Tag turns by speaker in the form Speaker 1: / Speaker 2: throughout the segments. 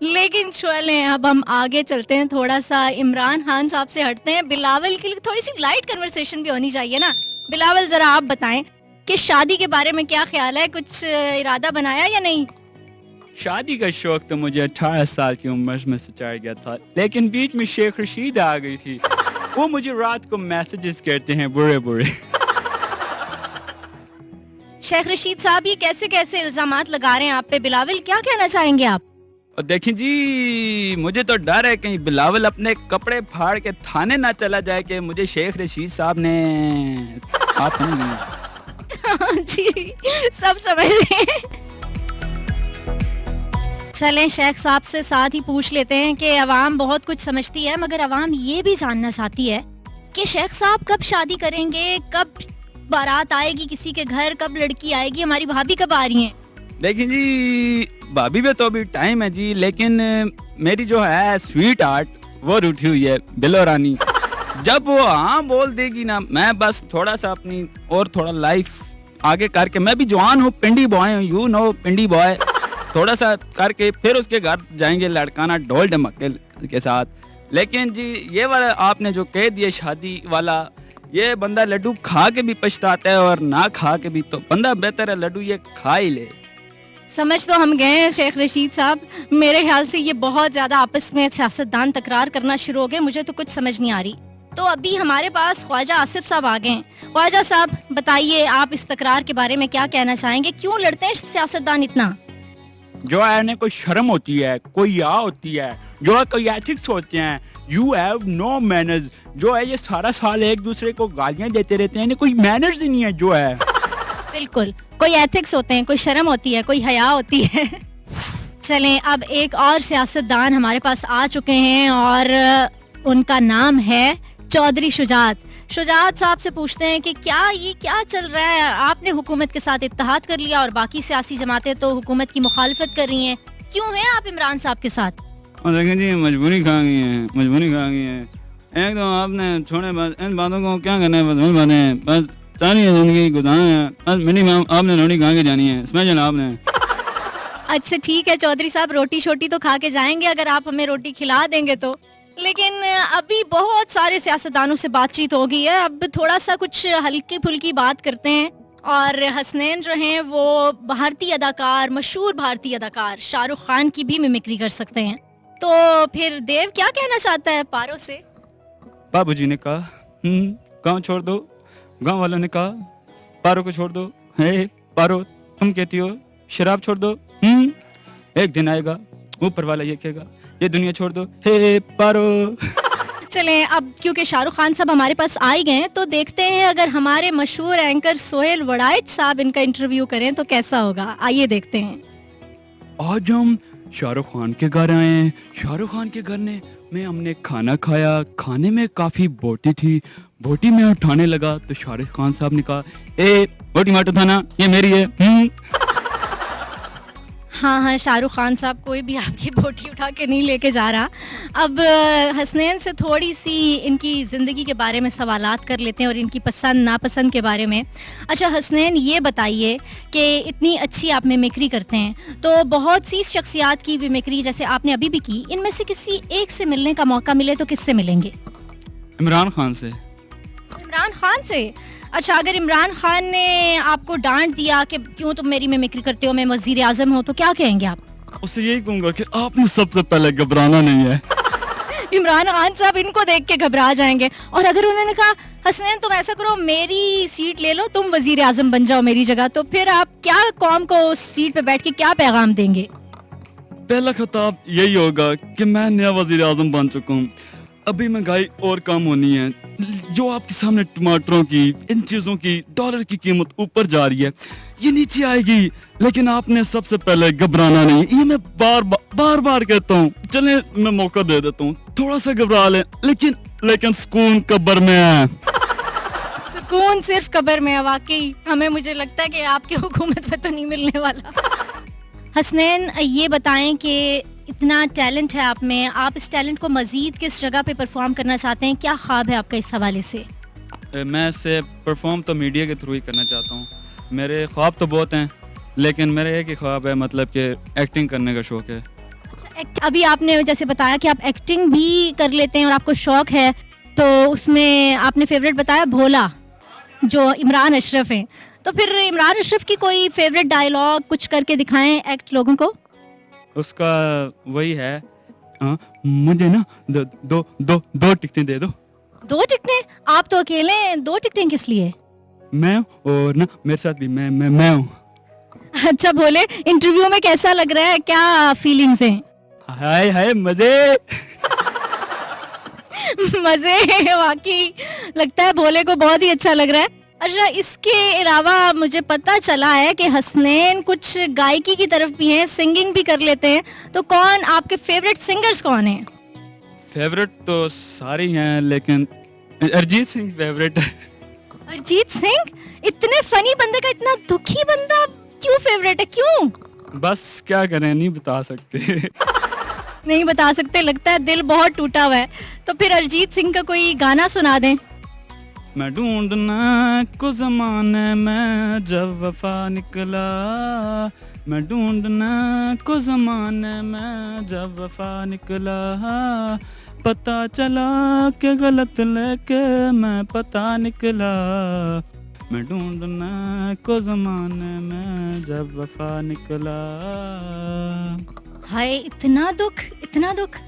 Speaker 1: لیکن چلیں اب ہم آگے چلتے ہیں, تھوڑا سا عمران خان صاحب سے ہٹتے ہیں. بلاول کے لیے تھوڑی سی لائٹ کنورسیشن بھی ہونی چاہیے نا. بلاول ذرا آپ بتائیں کہ شادی کے بارے میں کیا خیال ہے, کچھ ارادہ بنایا یا نہیں؟
Speaker 2: شادی کا شوق تو مجھے 18 سال کی عمر میں سے چڑھ گیا تھا, لیکن بیچ میں شیخ رشید آ گئی تھی. وہ مجھے رات کو میسیجز کرتے ہیں برے برے.
Speaker 1: شیخ رشید صاحب یہ کیسے کیسے الزامات لگا رہے ہیں آپ پہ؟ بلاول کیا کہنا چاہیں گے آپ؟
Speaker 2: اور دیکھیں جی, مجھے تو ڈر ہے کہیں بلاول اپنے کپڑے پھاڑ کے تھانے نہ چلا جائے کہ مجھے شیخ رشید صاحب نے, آپ سمجھ گئے.
Speaker 1: جی سب سمجھ رہے ہیں. چلیں شیخ صاحب سے ساتھ ہی پوچھ لیتے ہیں کہ عوام بہت کچھ سمجھتی ہے, مگر عوام یہ بھی جاننا چاہتی ہے کہ شیخ صاحب کب شادی کریں گے, کب بارات آئے گی کسی کے گھر, کب لڑکی آئے گی, ہماری بھابھی کب آ رہی ہیں؟
Speaker 2: دیکھیں جی, بھابھی پہ تو ابھی ٹائم ہے جی, لیکن میری جو ہے سویٹ آرٹ وہ روٹھی ہوئی ہے بلو رانی. جب وہ ہاں بول دے گی نا, میں بس تھوڑا سا اپنی اور تھوڑا لائف آگے کر کے, میں بھی جوان ہوں, پنڈی بوائے ہوں, یو نو پنڈی بوائے, تھوڑا سا کر کے پھر اس کے گھر جائیں گے لڑکانا ڈھول ڈھمکے کے ساتھ. لیکن جی یہ والا آپ نے جو کہہ دیا شادی والا, یہ بندہ لڈو کھا کے بھی پچھتاتا ہے اور نہ کھا کے بھی, تو بندہ بہتر ہے لڈو یہ کھا ہی لے.
Speaker 1: سمجھ تو ہم گئے ہیں شیخ رشید صاحب, میرے خیال سے یہ بہت زیادہ آپس میں سیاستدان تکرار کرنا شروع ہو گئے, مجھے تو کچھ سمجھ نہیں آ رہی. تو ابھی ہمارے پاس خواجہ آصف صاحب آ گئے ہیں. خواجہ صاحب بتائیے, آپ اس تکرار کے بارے میں کیا کہنا چاہیں گے, کیوں لڑتے ہیں سیاستدان اتنا؟
Speaker 2: جو ہے انہیں کوئی شرم ہوتی ہے, کوئی یا ہوتی ہے, جو ہے کوئی ایتھکس ہوتے ہیں, یو ہیو نو مینرز. جو ہے یہ سارا سال ایک دوسرے کو گالیاں دیتے رہتے ہیں, انہیں کوئی مینرز ہی نہیں ہے. جو ہے
Speaker 1: بالکل, کوئی ایتھکس ہوتے ہیں, کوئی شرم ہوتی ہے, کوئی حیا ہوتی ہے. چلیں اب ایک اور سیاستدان ہمارے پاس آ چکے ہیں اور ان کا نام ہے چودھری شجاعت. شجاعت صاحب سے پوچھتے ہیں کہ یہ کیا چل رہا ہے, آپ نے حکومت کے ساتھ اتحاد کر لیا اور باقی سیاسی جماعتیں تو حکومت کی مخالفت کر رہی ہیں, کیوں ہیں آپ عمران صاحب کے ساتھ؟
Speaker 2: دیکھیں جی, مجبوری کھا گئی ہے. ایک تو آپ نے چھوڑے, بس ان باتوں کو کیا کرنا ہے, بس باتیں بس ساری زندگی گزارنا ہے, بس منیمم آپ نے روٹی کھا کے جانی ہے, سمجھ آپ نے.
Speaker 1: اچھا ٹھیک ہے چودھری صاحب, روٹی شوٹی تو کھا کے جائیں گے اگر آپ ہمیں روٹی کھلا دیں گے تو. لیکن ابھی بہت سارے سیاستدانوں سے بات چیت ہو گئی ہے, اب تھوڑا سا کچھ ہلکی پھلکی بات کرتے ہیں. اور حسنین جو ہیں وہ بھارتی اداکار, مشہور بھارتی اداکار شاہ رخ خان کی بھی ممکری کر سکتے ہیں. تو پھر دیو کیا کہنا چاہتا ہے پارو سے؟
Speaker 2: بابو جی نے کہا گاؤں چھوڑ دو, گاؤں والوں نے کہا پارو کو چھوڑ دو. ہے پارو, تم کہتی ہو شراب چھوڑ دو, ایک دن آئے گا اوپر والا یہ کہے گا یہ دنیا چھوڑ دو. ہے پارو.
Speaker 1: چلیں اب کیونکہ شاہ رخ خان صاحب ہمارے پاس آئی گئے ہیں تو دیکھتے ہیں اگر ہمارے مشہور اینکر سہیل وڑائچ صاحب ان کا انٹرویو کریں تو کیسا ہوگا. آئیے دیکھتے ہیں.
Speaker 3: آج ہم شاہ رخ خان کے گھر آئے ہیں. شاہ رخ خان کے گھر میں ہم نے کھانا کھایا, کھانے میں کافی بوٹی تھی, بوٹی میں اٹھانے لگا تو شاہ رخ خان صاحب نے کہا اے بوٹی مت اٹھانا, یہ میری ہے.
Speaker 1: ہاں شاہ رخ خان صاحب کوئی بھی آپ کی بوٹی اٹھا کے نہیں لے کے جا رہا. اب حسنین سے تھوڑی سی ان کی زندگی کے بارے میں سوالات کر لیتے ہیں اور ان کی پسند ناپسند کے بارے میں. اچھا حسنین یہ بتائیے کہ اتنی اچھی آپ ممکری کرتے ہیں تو بہت سی شخصیات کی ممکری جیسے آپ نے ابھی بھی کی, ان میں سے کسی ایک سے ملنے کا موقع ملے تو کس سے ملیں گے؟
Speaker 2: عمران خان سے.
Speaker 1: عمران خان سے؟ اچھا اگر عمران خان نے آپ کو ڈانٹ دیا کہ کیوں تم میری ممکری کرتے ہو, میں وزیر اعظم ہوں, تو کیا کہیں گے آپ؟
Speaker 3: اسے یہی کہوں گا کہ آپ نے سب سے پہلے گھبرانا نہیں ہے.
Speaker 1: عمران خان صاحب ان کو دیکھ کے گھبرا جائیں گے. اور اگر انہوں نے کہا حسنین تم ایسا کرو میری سیٹ لے لو, تم وزیر اعظم بن جاؤ میری جگہ, تو پھر آپ کیا قوم کو اس سیٹ پہ بیٹھ کے کیا پیغام دیں گے؟
Speaker 3: پہلا خطاب یہی ہوگا کہ میں نیا وزیر اعظم بن چکا ہوں, ابھی مہنگائی اور کم ہونی ہے, جو آپ کے سامنے ٹماٹروں کی, ان چیزوں کی, ڈالر کی قیمت اوپر جا رہی ہے, یہ نیچے آئے گی, لیکن آپ نے سب سے پہلے گھبرانا نہیں. یہ میں بار بار کہتا ہوں. چلیں میں موقع دے دیتا ہوں, تھوڑا سا گھبرا لیں, لیکن سکون قبر میں ہے.
Speaker 1: سکون صرف قبر میں ہے. واقعی ہمیں مجھے لگتا ہے کہ آپ کی حکومت میں تو نہیں ملنے والا. حسنین یہ بتائیں کہ اتنا ٹیلنٹ ہے آپ میں, آپ اس ٹیلنٹ کو مزید کس جگہ پہ پرفارم کرنا چاہتے ہیں, کیا خواب ہے آپ کا اس حوالے سے؟
Speaker 2: میں اسے پرفارم تو میڈیا کے تھرو ہی کرنا چاہتا ہوں. میرے خواب تو بہت ہیں لیکن میرا ایک ہی خواب ہے, مطلب کہ ایکٹنگ کرنے کا شوق ہے.
Speaker 1: ابھی آپ نے جیسے بتایا کہ آپ ایکٹنگ بھی کر لیتے ہیں اور آپ کو شوق ہے, تو اس میں آپ نے فیوریٹ بتایا بھولا جو عمران اشرف ہیں, تو پھر عمران اشرف کی کوئی فیوریٹ ڈائلاگ کچھ کر کے دکھائیں ایکٹ لوگوں کو.
Speaker 3: اس کا وہی ہے, مجھے نا دو ٹکٹیں دے دو.
Speaker 1: 2 ٹکٹیں؟ آپ تو اکیلے ہیں, 2 ٹکٹیں کس لیے؟
Speaker 3: میں ہوں اور نا میرے ساتھ بھی میں ہوں.
Speaker 1: اچھا بولے, انٹرویو میں کیسا لگ رہا ہے, کیا فیلنگز ہیں؟
Speaker 3: ہائے مزے.
Speaker 1: مزے واقعی لگتا ہے بھولے کو بہت ہی اچھا لگ رہا ہے. اچھا, اس کے علاوہ مجھے پتا چلا ہے کہ حسنین کچھ گائکی کی طرف بھی ہیں, سنگنگ بھی کر لیتے ہیں, تو کون آپ کے فیوریٹ سنگرز کون ہیں؟
Speaker 3: فیوریٹ تو سارے ہیں لیکن ارجیت سنگھ فیوریٹ ہے.
Speaker 1: ارجیت سنگھ؟ اتنے فنی بندے کا اتنا دکھی بندہ کیوں فیوریٹ ہے, کیوں؟
Speaker 3: بس کیا کریں, نہیں بتا سکتے.
Speaker 1: نہیں بتا سکتے, لگتا ہے دل بہت ٹوٹا ہوا ہے. تو پھر ارجیت سنگھ کا کوئی گانا سنا دیں.
Speaker 3: میں ڈھونڈنا کو زمانے میں جب وفا نکلا, میں ڈھونڈنا کو زمانے میں جب وفا نکلا, پتا چلا کہ غلط لے کے میں پتا نکلا, میں ڈھونڈنا کو زمانے میں جب وفا نکلا.
Speaker 1: ہائے, اتنا دکھ.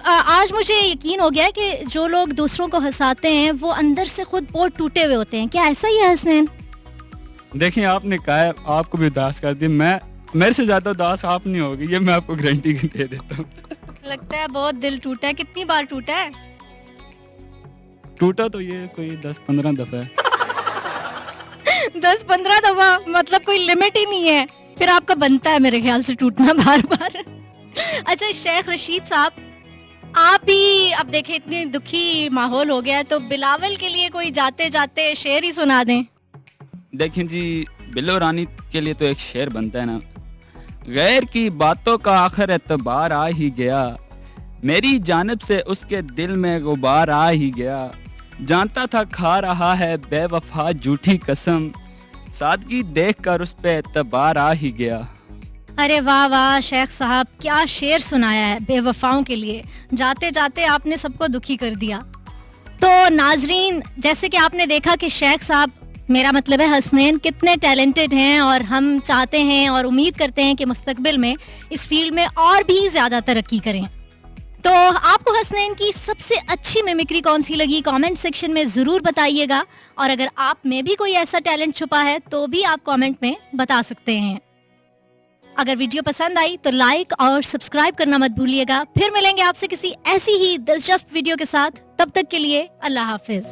Speaker 1: آج مجھے یقین ہو گیا ہے کہ جو لوگ دوسروں کو ہنساتے ہیں وہ اندر سے خود بہت ٹوٹے ہوئے ہوتے ہیں. کیا ایسا ہی ہے حسنین؟
Speaker 3: دیکھیں, آپ نے کہا ہے آپ کو بھی اداس کر دی, میرے سے زیادہ اداس آپ نہیں ہوگی, یہ میں آپ کو گارنٹی دے دیتا ہوں.
Speaker 1: لگتا ہے بہت دل ٹوٹا ہے. کتنی بار ٹوٹا ہے؟
Speaker 3: ٹوٹا تو یہ کوئی 10-15 دفعہ ہے.
Speaker 1: 10-15 دفعہ مطلب کوئی لمٹ ہی نہیں ہے. پھر آپ کا بنتا ہے میرے خیال سے ٹوٹنا بار بار. اچھا شیخ رشید صاحب, آپ بھی اب دیکھیں اتنی دکھی ماحول ہو گیا ہے, تو بلاول کے لیے کوئی جاتے جاتے شعر ہی سنا دیں.
Speaker 2: دیکھیں جی, بلو رانی کے لیے تو ایک شعر بنتا ہے نا, غیر کی باتوں کا آخر اعتبار آ ہی گیا, میری جانب سے اس کے دل میں غبار آ ہی گیا, جانتا تھا کھا رہا ہے بے وفا جھوٹی قسم, سادگی دیکھ کر اس پہ اعتبار آ ہی گیا.
Speaker 1: ارے واہ واہ شیخ صاحب, کیا شعر سنایا ہے بے وفاؤں کے لیے. جاتے جاتے آپ نے سب کو دکھی کر دیا. تو ناظرین, جیسے کہ آپ نے دیکھا کہ شیخ صاحب, میرا مطلب ہے حسنین, کتنے ٹیلنٹڈ ہیں, اور ہم چاہتے ہیں اور امید کرتے ہیں کہ مستقبل میں اس فیلڈ میں اور بھی زیادہ ترقی کریں. تو آپ کو حسنین کی سب سے اچھی میمکری کون سی لگی, کامنٹ سیکشن میں ضرور بتائیے گا. اور اگر آپ میں بھی کوئی ایسا ٹیلنٹ چھپا ہے تو بھی آپ کامنٹ میں بتا سکتے ہیں. اگر ویڈیو پسند آئی تو لائک اور سبسکرائب کرنا مت بھولیے گا. پھر ملیں گے آپ سے کسی ایسی ہی دلچسپ ویڈیو کے ساتھ. تب تک کے لیے اللہ حافظ.